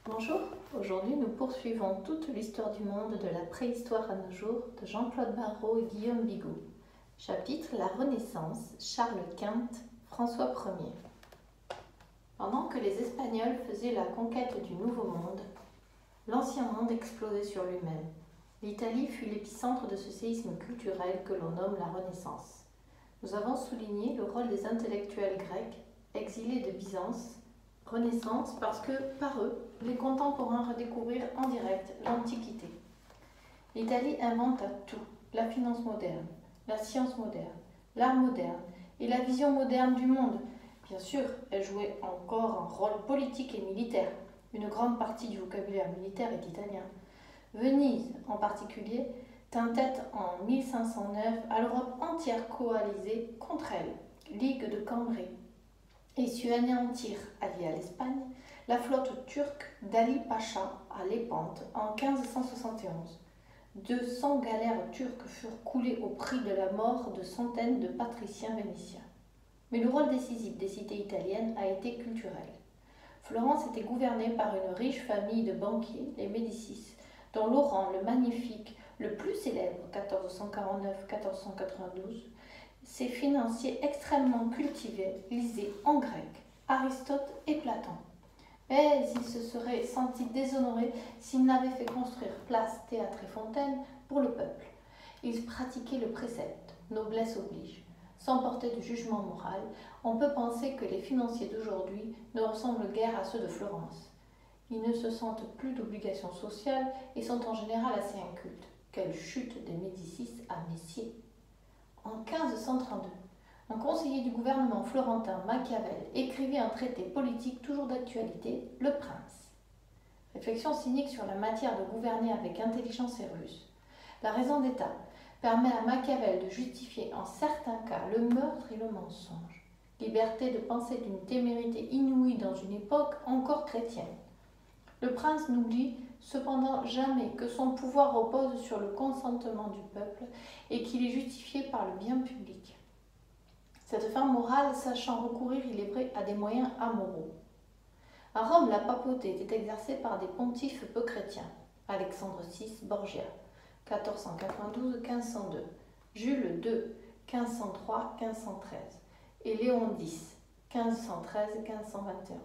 Bonjour, aujourd'hui nous poursuivons toute l'histoire du monde de la préhistoire à nos jours de Jean-Claude Barrot et Guillaume Bigot. Chapitre La Renaissance, Charles Quint, François Ier. Pendant que les Espagnols faisaient la conquête du Nouveau Monde, l'ancien monde explosait sur lui-même. L'Italie fut l'épicentre de ce séisme culturel que l'on nomme la Renaissance. Nous avons souligné le rôle des intellectuels grecs, exilés de Byzance, Renaissance parce que, par eux, les contemporains redécouvrirent en direct l'Antiquité. L'Italie inventa tout, la finance moderne, la science moderne, l'art moderne et la vision moderne du monde. Bien sûr, elle jouait encore un rôle politique et militaire. Une grande partie du vocabulaire militaire est italien. Venise, en particulier, tint tête en 1509 à l'Europe entière coalisée contre elle, Ligue de Cambrai, et sut anéantir, alliée à l'Espagne, la flotte turque d'Ali Pacha à Lépante en 1571. 200 galères turques furent coulées au prix de la mort de centaines de patriciens vénitiens. Mais le rôle décisif des cités italiennes a été culturel. Florence était gouvernée par une riche famille de banquiers, les Médicis, dont Laurent le Magnifique, le plus célèbre 1449-1492, ces financiers extrêmement cultivés lisaient en grec Aristote et Platon. Mais ils se seraient sentis déshonorés s'ils n'avaient fait construire place, théâtre et fontaine pour le peuple. Ils pratiquaient le précepte, noblesse oblige. Sans porter de jugement moral, on peut penser que les financiers d'aujourd'hui ne ressemblent guère à ceux de Florence. Ils ne se sentent plus d'obligations sociales et sont en général assez incultes. Quelle chute des Médicis à Messier! En 1532, un conseiller du gouvernement florentin, Machiavel, écrivit un traité politique toujours d'actualité, Le Prince. Réflexion cynique sur la matière de gouverner avec intelligence et ruse. La raison d'État permet à Machiavel de justifier en certains cas le meurtre et le mensonge. Liberté de penser d'une témérité inouïe dans une époque encore chrétienne. Le prince n'oublie cependant jamais que son pouvoir repose sur le consentement du peuple et qu'il est justifié par le bien public. Cette fin morale sachant recourir, il est vrai, à des moyens amoraux. À Rome, la papauté était exercée par des pontifes peu chrétiens. Alexandre VI Borgia, 1492-1502, Jules II, 1503-1513, et Léon X, 1513-1521.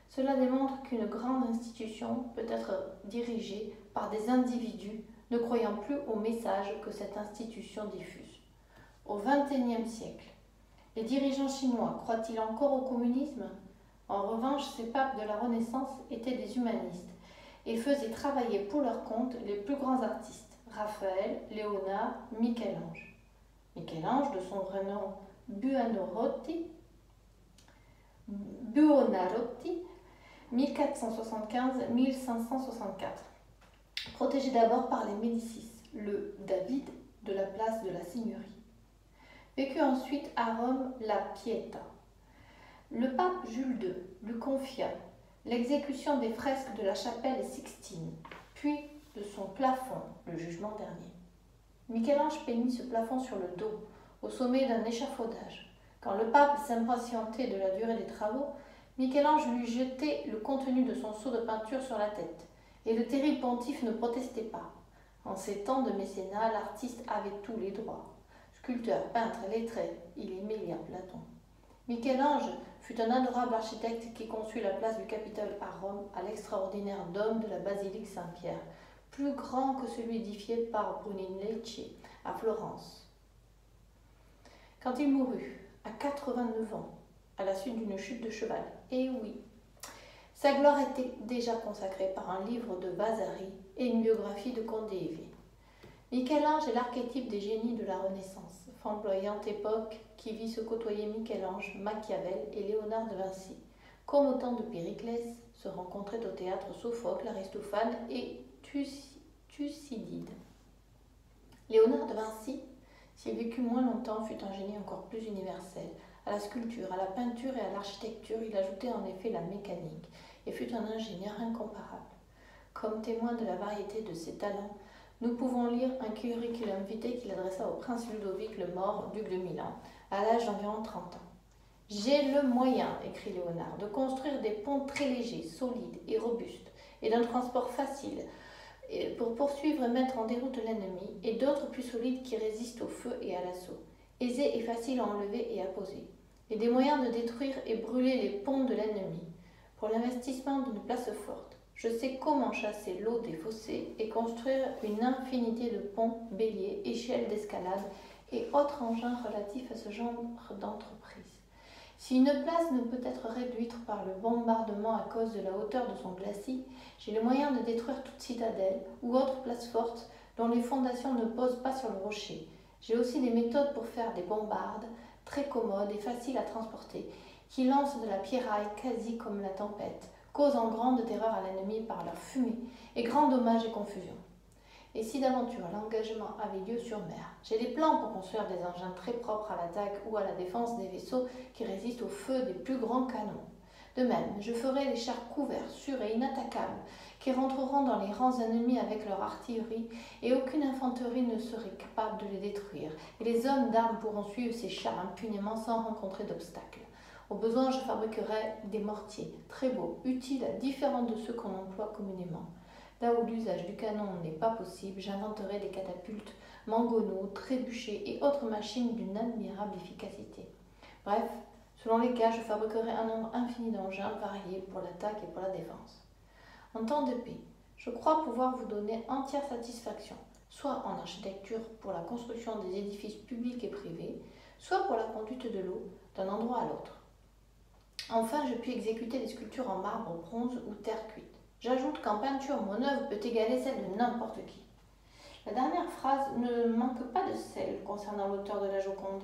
Cela démontre qu'une grande institution peut être dirigée par des individus ne croyant plus au message que cette institution diffuse. Au XXIe siècle, les dirigeants chinois croient-ils encore au communisme? En revanche, ces papes de la Renaissance étaient des humanistes et faisaient travailler pour leur compte les plus grands artistes, Raphaël, Léonard, Michel-Ange. Michel-Ange, de son vrai nom Buonarroti, 1475-1564. Protégé d'abord par les Médicis, le David de la place de la Seigneurie. Vécut ensuite à Rome la Pietà. Le pape Jules II lui confia l'exécution des fresques de la chapelle Sixtine, puis de son plafond, le jugement dernier. Michel-Ange peignit ce plafond sur le dos, au sommet d'un échafaudage. Quand le pape s'impatientait de la durée des travaux, Michel-Ange lui jetait le contenu de son seau de peinture sur la tête, et le terrible pontife ne protestait pas. En ces temps de mécénat, l'artiste avait tous les droits. Sculpteur, peintre, lettré, il aimait lire Platon. Michel-Ange fut un adorable architecte qui conçut la place du Capitole à Rome à l'extraordinaire dôme de la basilique Saint-Pierre, plus grand que celui édifié par Brunelleschi à Florence. Quand il mourut, à 89 ans, à la suite d'une chute de cheval, et oui, sa gloire était déjà consacrée par un livre de Vasari et une biographie de Condé. Michel-Ange est l'archétype des génies de la Renaissance, flamboyante époque qui vit se côtoyer Michel-Ange, Machiavel et Léonard de Vinci, comme au temps de Périclès se rencontraient au théâtre Sophocle, Aristophane et Thucydide. Léonard de Vinci, s'il vécut moins longtemps, fut un génie encore plus universel. À la sculpture, à la peinture et à l'architecture, il ajoutait en effet la mécanique et fut un ingénieur incomparable. Comme témoin de la variété de ses talents, nous pouvons lire un curriculum vitae qu'il adressa au prince Ludovic le Mort, duc de Milan, à l'âge d'environ 30 ans. « J'ai le moyen, écrit Léonard, de construire des ponts très légers, solides et robustes, et d'un transport facile pour poursuivre et mettre en déroute l'ennemi, et d'autres plus solides qui résistent au feu et à l'assaut, aisés et faciles à enlever et à poser, et des moyens de détruire et brûler les ponts de l'ennemi. Pour l'investissement d'une place forte, je sais comment chasser l'eau des fossés et construire une infinité de ponts, béliers, échelles d'escalade et autres engins relatifs à ce genre d'entreprise. Si une place ne peut être réduite par le bombardement à cause de la hauteur de son glacis, j'ai le moyen de détruire toute citadelle ou autre place forte dont les fondations ne posent pas sur le rocher. J'ai aussi des méthodes pour faire des bombardes, très commodes et faciles à transporter, qui lancent de la pierraille quasi comme la tempête, causant grande terreur à l'ennemi par leur fumée et grand dommage et confusion. Et si d'aventure l'engagement avait lieu sur mer, j'ai des plans pour construire des engins très propres à l'attaque ou à la défense des vaisseaux qui résistent au feu des plus grands canons. De même, je ferai des chars couverts, sûrs et inattaquables, qui rentreront dans les rangs ennemis avec leur artillerie, et aucune infanterie ne serait capable de les détruire, et les hommes d'armes pourront suivre ces chars impunément sans rencontrer d'obstacles. Au besoin, je fabriquerai des mortiers, très beaux, utiles, différents de ceux qu'on emploie communément. Là où l'usage du canon n'est pas possible, j'inventerai des catapultes, mangonneaux, trébuchets et autres machines d'une admirable efficacité. Bref, selon les cas, je fabriquerai un nombre infini d'engins variés pour l'attaque et pour la défense. En temps de paix, je crois pouvoir vous donner entière satisfaction, soit en architecture pour la construction des édifices publics et privés, soit pour la conduite de l'eau d'un endroit à l'autre. Enfin, je puis exécuter des sculptures en marbre, bronze ou terre cuite. J'ajoute qu'en peinture, mon œuvre peut égaler celle de n'importe qui. La dernière phrase ne manque pas de sel concernant l'auteur de la Joconde.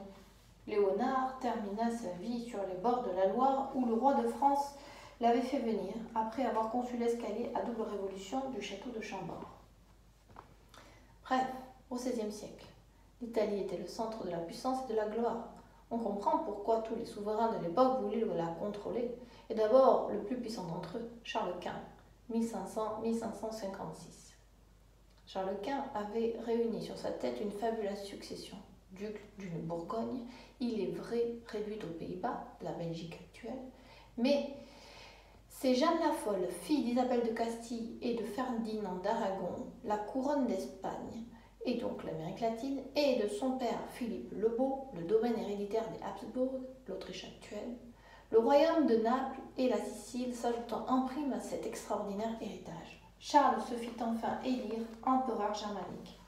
Léonard termina sa vie sur les bords de la Loire où le roi de France l'avait fait venir après avoir conçu l'escalier à double révolution du château de Chambord. Bref, au XVIe siècle, l'Italie était le centre de la puissance et de la gloire. On comprend pourquoi tous les souverains de l'époque voulaient la contrôler. Et d'abord, le plus puissant d'entre eux, Charles Quint, 1500-1556. Charles Quint avait réuni sur sa tête une fabuleuse succession. Duc d'une Bourgogne, il est vrai réduite aux Pays-Bas, la Belgique actuelle, mais c'est Jeanne la Folle, fille d'Isabelle de Castille et de Ferdinand d'Aragon, la couronne d'Espagne, et donc l'Amérique latine, et de son père Philippe le Beau, le domaine héréditaire des Habsbourg, l'Autriche actuelle, le royaume de Naples et la Sicile s'ajoutant en prime à cet extraordinaire héritage. Charles se fit enfin élire empereur germanique.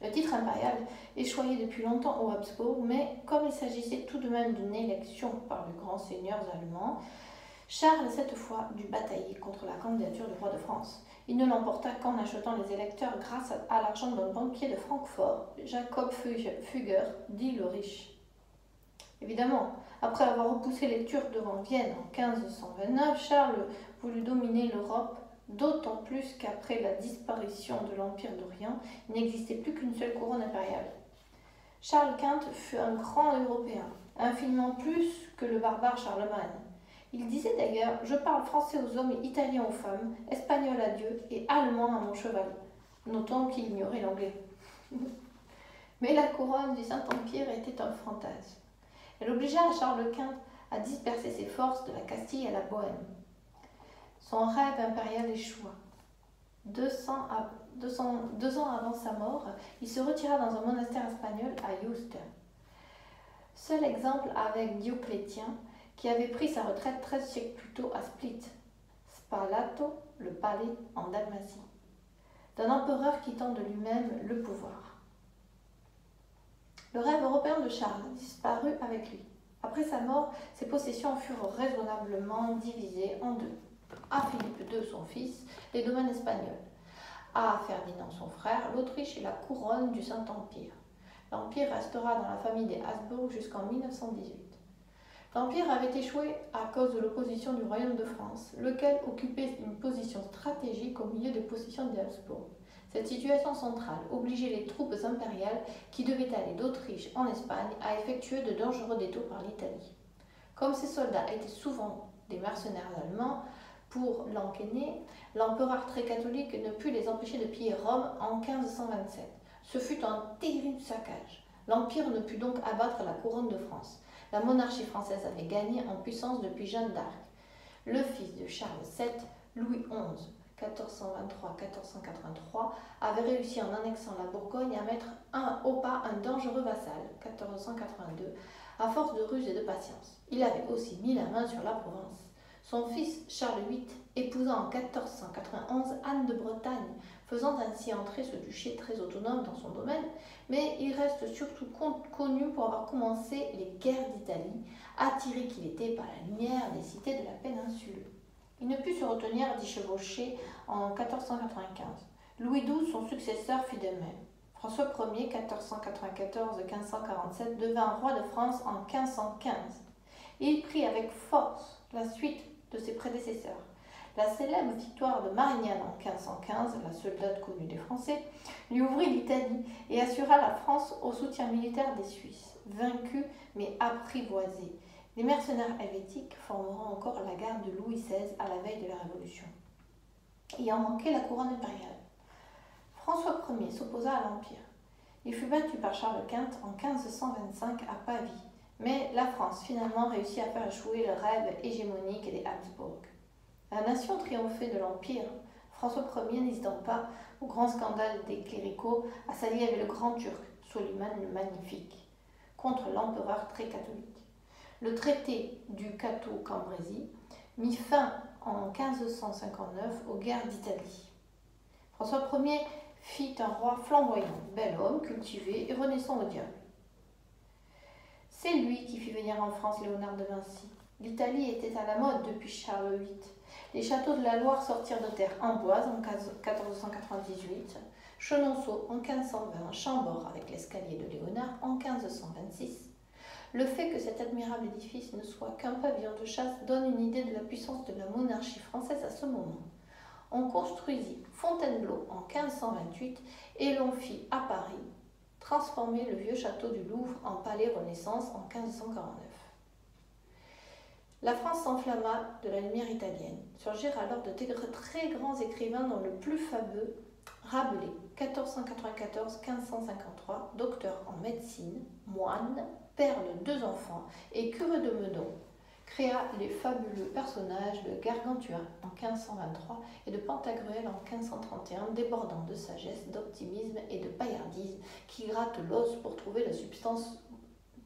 Le titre impérial est choyé depuis longtemps aux Habsbourg, mais comme il s'agissait tout de même d'une élection par les grands seigneurs allemands, Charles, cette fois, dut batailler contre la candidature du roi de France. Il ne l'emporta qu'en achetant les électeurs grâce à l'argent d'un banquier de Francfort, Jacob Fugger, dit le riche. Évidemment, après avoir repoussé les Turcs devant Vienne en 1529, Charles voulut dominer l'Europe, d'autant plus qu'après la disparition de l'Empire d'Orient, il n'existait plus qu'une seule couronne impériale. Charles Quint fut un grand Européen, infiniment plus que le barbare Charlemagne. Il disait d'ailleurs « Je parle français aux hommes et italien aux femmes, espagnol à Dieu et allemand à mon cheval », notant qu'il ignorait l'anglais. Mais la couronne du Saint-Empire était un fantasme. Elle obligea Charles Quint à disperser ses forces de la Castille à la Bohême. Son rêve impérial échoua. 2 ans avant sa mort, il se retira dans un monastère espagnol à Yuste. Seul exemple avec Dioclétien, qui avait pris sa retraite 13 siècles plus tôt à Split, Spalato, le palais en Dalmatie, d'un empereur quittant de lui-même le pouvoir. Le rêve européen de Charles disparut avec lui. Après sa mort, ses possessions furent raisonnablement divisées en deux. À Philippe II, son fils, les domaines espagnols. À Ferdinand, son frère, l'Autriche et la couronne du Saint-Empire. L'Empire restera dans la famille des Habsbourg jusqu'en 1918. L'Empire avait échoué à cause de l'opposition du Royaume de France, lequel occupait une position stratégique au milieu des possessions des Habsbourg. Cette situation centrale obligeait les troupes impériales qui devaient aller d'Autriche en Espagne à effectuer de dangereux détours par l'Italie. Comme ces soldats étaient souvent des mercenaires allemands, pour l'enquêner, l'empereur très catholique ne put les empêcher de piller Rome en 1527. Ce fut un terrible saccage. L'Empire ne put donc abattre la couronne de France. La monarchie française avait gagné en puissance depuis Jeanne d'Arc. Le fils de Charles VII Louis XI, 1423-1483, avait réussi en annexant la Bourgogne à mettre au pas un dangereux vassal, 1482, à force de ruse et de patience. Il avait aussi mis la main sur la Provence. Son fils Charles VIII épousa en 1491 Anne de Bretagne, faisant ainsi entrer ce duché très autonome dans son domaine, mais il reste surtout connu pour avoir commencé les guerres d'Italie, attiré qu'il était par la lumière des cités de la péninsule. Il ne put se retenir d'y chevaucher en 1495. Louis XII, son successeur, fit de même. François Ier, 1494-1547, devint roi de France en 1515. Il prit avec force la suite de ses prédécesseurs. La célèbre victoire de Marignane en 1515, la seule date connue des Français, lui ouvrit l'Italie et assura la France au soutien militaire des Suisses, vaincus mais apprivoisés. Les mercenaires helvétiques formeront encore la garde de Louis XVI à la veille de la Révolution. Ayant manqué la couronne impériale, François Ier s'opposa à l'Empire. Il fut battu par Charles Quint en 1525 à Pavie, mais la France finalement réussit à faire échouer le rêve hégémonique des Habsbourg. La nation triomphée de l'Empire, François Ier n'hésitant pas, au grand scandale des cléricaux, à s'allier avec le grand turc, Soliman le Magnifique, contre l'empereur très catholique. Le traité du Cateau-Cambrésis mit fin en 1559 aux guerres d'Italie. François Ier fit un roi flamboyant, bel homme, cultivé et renaissant au diable. C'est lui qui fit venir en France Léonard de Vinci. L'Italie était à la mode depuis Charles VIII. Les châteaux de la Loire sortirent de terre Amboise en 1498, Chenonceau en 1520, Chambord avec l'escalier de Léonard en 1526. Le fait que cet admirable édifice ne soit qu'un pavillon de chasse donne une idée de la puissance de la monarchie française à ce moment. On construisit Fontainebleau en 1528 et l'on fit à Paris transformer le vieux château du Louvre en palais Renaissance en 1549. La France s'enflamma de la lumière italienne. Surgirent alors de très grands écrivains dont le plus fameux, Rabelais, 1494-1553, docteur en médecine, moine, père de 2 enfants et curé de Meudon, créa les fabuleux personnages de Gargantua en 1523 et de Pantagruel en 1531, débordant de sagesse, d'optimisme et de paillardise, qui grattent l'os pour trouver la substance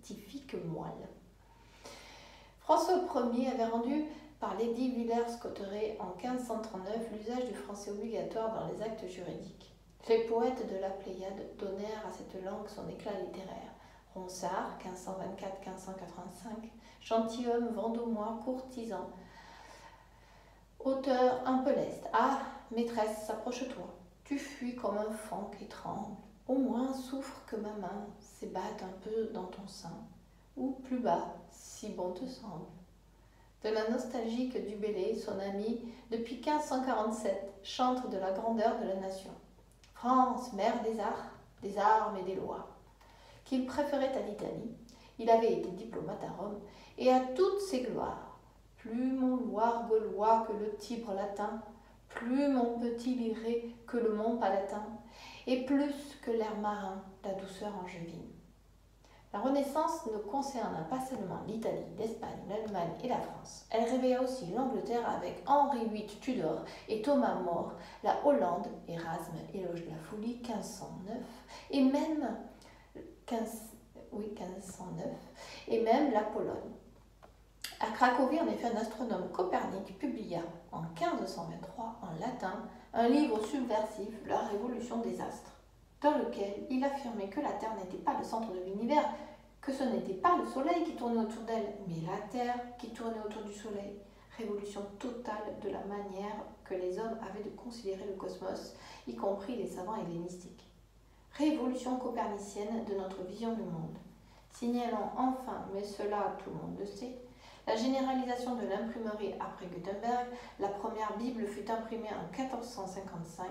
scientifique moelle. François Ier avait rendu par l'édit Villers-Cotterêts en 1539 l'usage du français obligatoire dans les actes juridiques. Les poètes de la Pléiade donnèrent à cette langue son éclat littéraire. Ronsard, 1524-1585, gentilhomme vendômois, courtisan, auteur un peu leste. Ah, maîtresse, approche-toi, tu fuis comme un faon qui tremble. Au moins souffre que ma main s'ébatte un peu dans ton sein, ou plus bas, si bon te semble. De la nostalgique du Bellay, son ami, depuis 1547, chante de la grandeur de la nation. France, mère des armes et des lois. Qu'il préférait à l'Italie, il avait été diplomate à Rome, et à toutes ses gloires. Plus mon Loire gaulois que le Tibre latin, plus mon petit Liré que le mont Palatin, et plus que l'air marin, la douceur angevine. La Renaissance ne concerna pas seulement l'Italie, l'Espagne, l'Allemagne et la France. Elle réveilla aussi l'Angleterre avec Henri VIII Tudor et Thomas More, la Hollande, Erasme, éloge de la folie, 1509, et même 1509, et même la Pologne. À Cracovie, en effet, un astronome Copernic publia en 1523 en latin un livre subversif, La Révolution des astres, dans lequel il affirmait que la Terre n'était pas le centre de l'univers, que ce n'était pas le Soleil qui tournait autour d'elle, mais la Terre qui tournait autour du Soleil. Révolution totale de la manière que les hommes avaient de considérer le cosmos, y compris les savants hellénistiques. Révolution copernicienne de notre vision du monde. Signalons enfin, mais cela tout le monde le sait, la généralisation de l'imprimerie après Gutenberg. La première Bible fut imprimée en 1455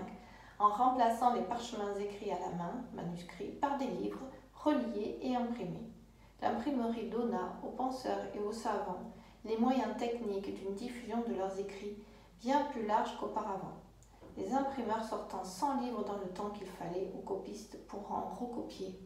en remplaçant les parchemins écrits à la main, manuscrits, par des livres reliés et imprimés. L'imprimerie donna aux penseurs et aux savants les moyens techniques d'une diffusion de leurs écrits bien plus large qu'auparavant. Les imprimeurs sortant 100 livres dans le temps qu'il fallait aux copistes pour en recopier